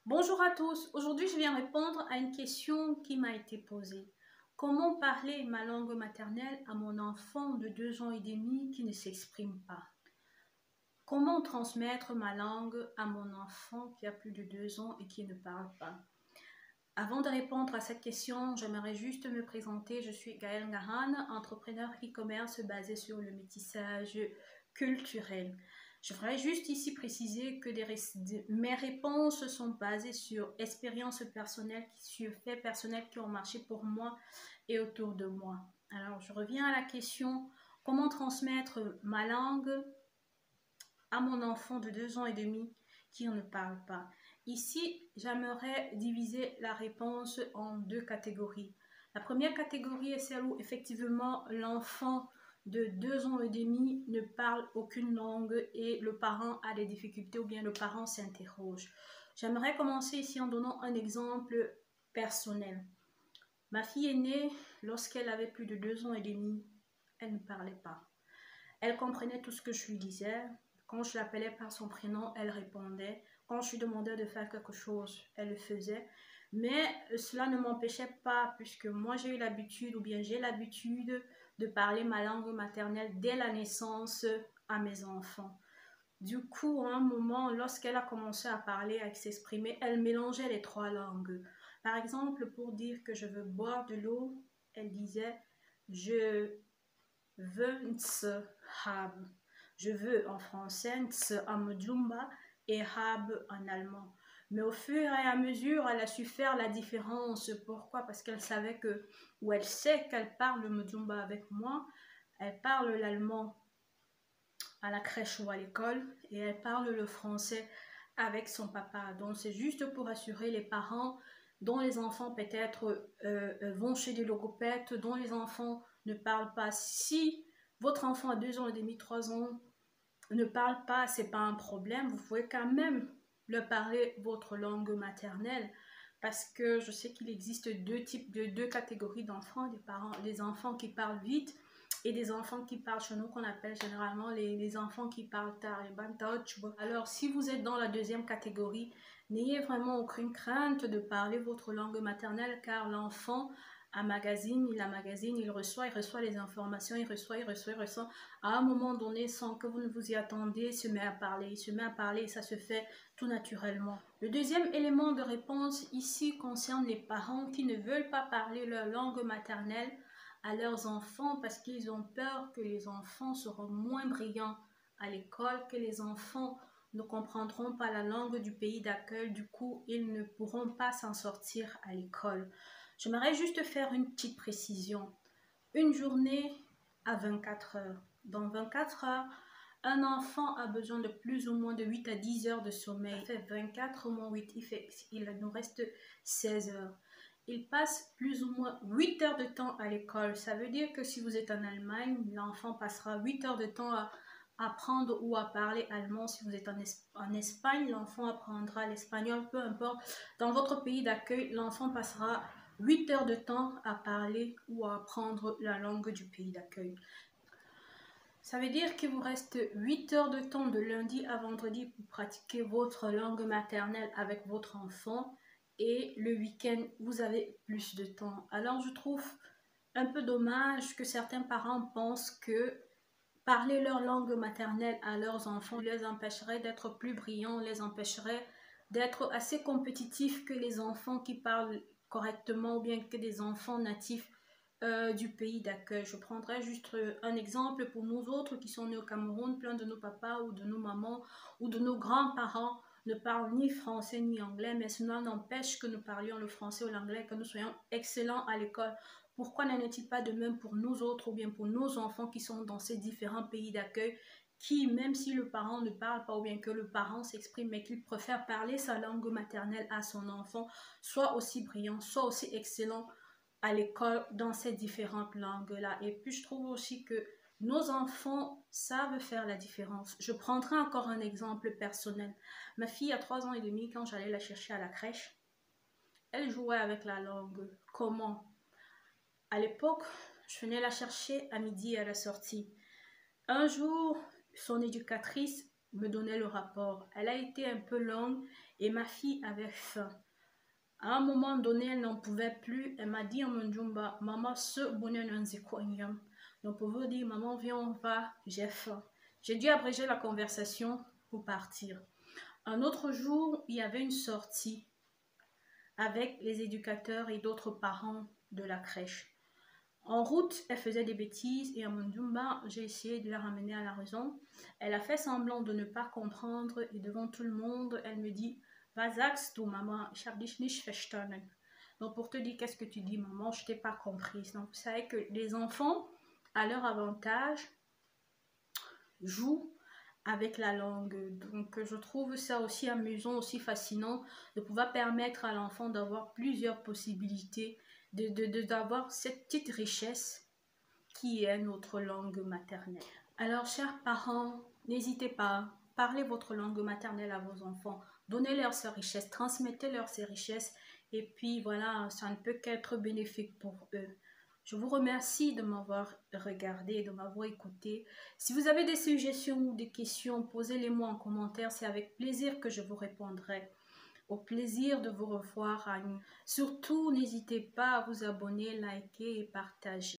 Bonjour à tous, aujourd'hui je viens répondre à une question qui m'a été posée. Comment parler ma langue maternelle à mon enfant de 2 ans et demi qui ne s'exprime pas? Comment transmettre ma langue à mon enfant qui a plus de 2 ans et qui ne parle pas? Avant de répondre à cette question, j'aimerais juste me présenter. Je suis Gaëlle Ngahan, entrepreneur e-commerce basé sur le métissage culturel. Je voudrais juste ici préciser que mes réponses sont basées sur expériences personnelles, sur faits personnels qui ont marché pour moi et autour de moi. Alors, je reviens à la question, comment transmettre ma langue à mon enfant de 2 ans et demi qui ne parle pas. Ici, j'aimerais diviser la réponse en 2 catégories. La première catégorie est celle où effectivement l'enfant de 2 ans et demi ne parle aucune langue et le parent a des difficultés ou bien le parent s'interroge. J'aimerais commencer ici en donnant un exemple personnel. Ma fille est née lorsqu'elle avait plus de 2 ans et demi. Elle ne parlait pas. Elle comprenait tout ce que je lui disais. Quand je l'appelais par son prénom, elle répondait. Quand je lui demandais de faire quelque chose, elle le faisait. Mais cela ne m'empêchait pas, puisque moi j'ai eu l'habitude, ou bien j'ai l'habitude de parler ma langue maternelle dès la naissance à mes enfants. Du coup, à un moment, lorsqu'elle a commencé à parler, à s'exprimer, elle mélangeait les 3 langues. Par exemple, pour dire que je veux boire de l'eau, elle disait je veux haben. Je veux en français am Jumba et hab en allemand. Mais au fur et à mesure, elle a su faire la différence. Pourquoi? Parce qu'elle savait que, ou elle sait qu'elle parle le Mujumba avec moi, elle parle l'allemand à la crèche ou à l'école et elle parle le français avec son papa. Donc c'est juste pour assurer les parents dont les enfants peut-être vont chez des logopèdes, dont les enfants ne parlent pas. Si votre enfant a 2 ans et demi, 3 ans, ne parle pas, c'est pas un problème. Vous pouvez quand même leur parler votre langue maternelle parce que je sais qu'il existe deux catégories d'enfants, des enfants qui parlent vite et des enfants qui parlent chez nous qu'on appelle généralement les enfants qui parlent tard, les bantouch. Alors si vous êtes dans la deuxième catégorie, n'ayez vraiment aucune crainte de parler votre langue maternelle car l'enfant il reçoit les informations, il reçoit. À un moment donné, sans que vous ne vous y attendiez, il se met à parler et ça se fait tout naturellement. Le deuxième élément de réponse ici concerne les parents qui ne veulent pas parler leur langue maternelle à leurs enfants parce qu'ils ont peur que les enfants seront moins brillants à l'école, que les enfants ne comprendront pas la langue du pays d'accueil, du coup ils ne pourront pas s'en sortir à l'école. J'aimerais juste faire une petite précision. Une journée à 24 heures. Dans 24 heures, un enfant a besoin de plus ou moins de 8 à 10 heures de sommeil. Il fait 24 moins 8, il nous reste 16 heures. Il passe plus ou moins 8 heures de temps à l'école. Ça veut dire que si vous êtes en Allemagne, l'enfant passera 8 heures de temps à apprendre ou à parler allemand. Si vous êtes en Espagne, l'enfant apprendra l'espagnol, peu importe. Dans votre pays d'accueil, l'enfant passera 8 heures de temps à parler ou à apprendre la langue du pays d'accueil. Ça veut dire qu'il vous reste 8 heures de temps de lundi à vendredi pour pratiquer votre langue maternelle avec votre enfant et le week-end, vous avez plus de temps. Alors, je trouve un peu dommage que certains parents pensent que parler leur langue maternelle à leurs enfants les empêcherait d'être plus brillants, les empêcherait d'être assez compétitifs que les enfants qui parlent correctement ou bien que des enfants natifs du pays d'accueil. Je prendrai juste un exemple pour nous autres qui sont nés au Cameroun, plein de nos papas ou de nos mamans ou de nos grands-parents ne parlent ni français ni anglais, mais cela n'empêche que nous parlions le français ou l'anglais, que nous soyons excellents à l'école. Pourquoi n'en est-il pas de même pour nous autres ou bien pour nos enfants qui sont dans ces différents pays d'accueil qui, même si le parent ne parle pas ou bien que le parent s'exprime, mais qu'il préfère parler sa langue maternelle à son enfant, soit aussi brillant, soit aussi excellent à l'école dans ces différentes langues-là. Et puis, je trouve aussi que nos enfants savent faire la différence. Je prendrai encore un exemple personnel. Ma fille a 3 ans et demi, quand j'allais la chercher à la crèche, elle jouait avec la langue. Comment? À l'époque, je venais la chercher à midi à la sortie. Un jour, son éducatrice me donnait le rapport. Elle a été un peu longue et ma fille avait faim. À un moment donné, elle n'en pouvait plus. Elle m'a dit en Mandjumba, maman, ce bonheur n'en sait quoi. Donc pour vous dire, maman, viens, on va, j'ai faim. J'ai dû abréger la conversation pour partir. Un autre jour, il y avait une sortie avec les éducateurs et d'autres parents de la crèche. En route, elle faisait des bêtises et à Mandjumba, j'ai essayé de la ramener à la raison. Elle a fait semblant de ne pas comprendre et devant tout le monde, elle me dit « Was sagst du, Maman? Ich habe dich nicht verstanden. » Donc pour te dire qu'est-ce que tu dis, maman, je t'ai pas comprise. Donc vous savez que les enfants, à leur avantage, jouent avec la langue. Donc je trouve ça aussi amusant, aussi fascinant de pouvoir permettre à l'enfant d'avoir plusieurs possibilités, d'avoir cette petite richesse qui est notre langue maternelle. Alors chers parents, n'hésitez pas, parlez votre langue maternelle à vos enfants, donnez-leur ces richesses, transmettez-leur ces richesses et puis voilà, ça ne peut qu'être bénéfique pour eux. Je vous remercie de m'avoir regardé, de m'avoir écouté. Si vous avez des suggestions ou des questions, posez-les-moi en commentaire. C'est avec plaisir que je vous répondrai. Au plaisir de vous revoir. Surtout, n'hésitez pas à vous abonner, liker et partager.